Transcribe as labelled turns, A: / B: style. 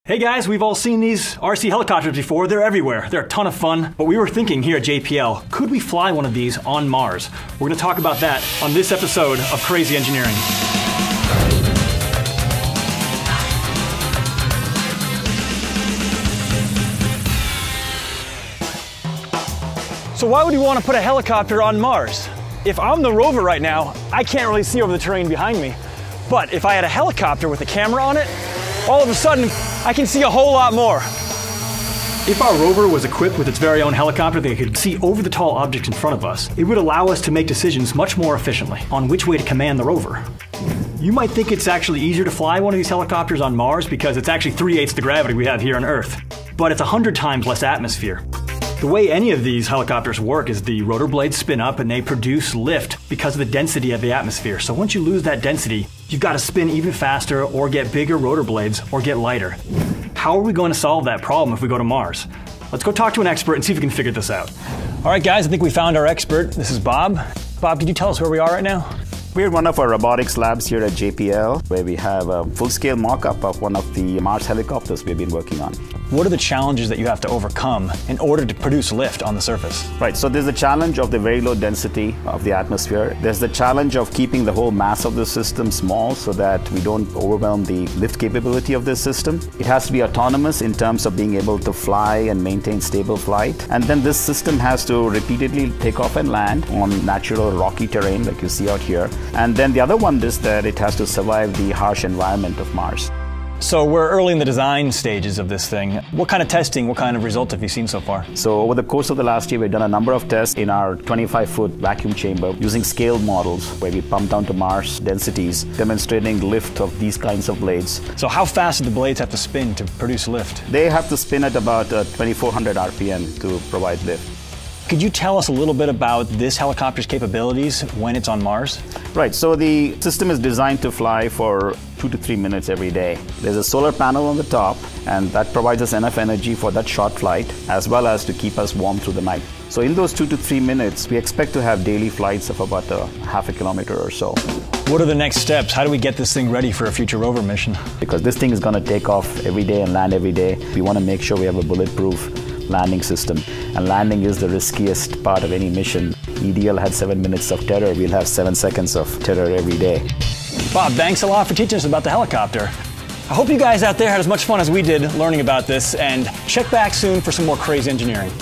A: Hey guys, we've all seen these RC helicopters before. They're everywhere. They're a ton of fun. But we were thinking here at JPL, could we fly one of these on Mars? We're gonna talk about that on this episode of Crazy Engineering. So why would you want to put a helicopter on Mars? If I'm the rover right now, I can't really see over the terrain behind me. But if I had a helicopter with a camera on it, all of a sudden, I can see a whole lot more. If our rover was equipped with its very own helicopter that could see over the tall objects in front of us, it would allow us to make decisions much more efficiently on which way to command the rover. You might think it's actually easier to fly one of these helicopters on Mars because it's actually 3/8 the gravity we have here on Earth. But it's 100 times less atmosphere. The way any of these helicopters work is the rotor blades spin up and they produce lift because of the density of the atmosphere. So once you lose that density, you've got to spin even faster or get bigger rotor blades or get lighter. How are we going to solve that problem if we go to Mars? Let's go talk to an expert and see if we can figure this out. All right guys, I think we found our expert. This is Bob. Bob, could you tell us where we are right now?
B: We're at one of our robotics labs here at JPL, where we have a full-scale mock-up of one of the Mars helicopters we've been working on.
A: What are the challenges that you have to overcome in order to produce lift on the surface?
B: Right, so there's the challenge of the very low density of the atmosphere. There's the challenge of keeping the whole mass of the system small so that we don't overwhelm the lift capability of this system. It has to be autonomous in terms of being able to fly and maintain stable flight. And then this system has to repeatedly take off and land on natural rocky terrain like you see out here. And then the other one is that it has to survive the harsh environment of Mars.
A: So we're early in the design stages of this thing. What kind of testing, what kind of results have you seen so far?
B: So over the course of the last year, we've done a number of tests in our 25-foot vacuum chamber using scaled models where we pump down to Mars densities, demonstrating lift of these kinds of blades.
A: So how fast do the blades have to spin to produce lift?
B: They have to spin at about 2400 RPM to provide lift.
A: Could you tell us a little bit about this helicopter's capabilities when it's on Mars?
B: Right, so the system is designed to fly for 2 to 3 minutes every day. There's a solar panel on the top, and that provides us enough energy for that short flight, as well as to keep us warm through the night. So in those 2 to 3 minutes, we expect to have daily flights of about half a kilometer or so.
A: What are the next steps? How do we get this thing ready for a future rover mission?
B: Because this thing is going to take off every day and land every day, we want to make sure we have a bulletproof landing system. And landing is the riskiest part of any mission. EDL had 7 minutes of terror. We'll have 7 seconds of terror every day.
A: Bob, thanks a lot for teaching us about the helicopter. I hope you guys out there had as much fun as we did learning about this, and check back soon for some more crazy engineering.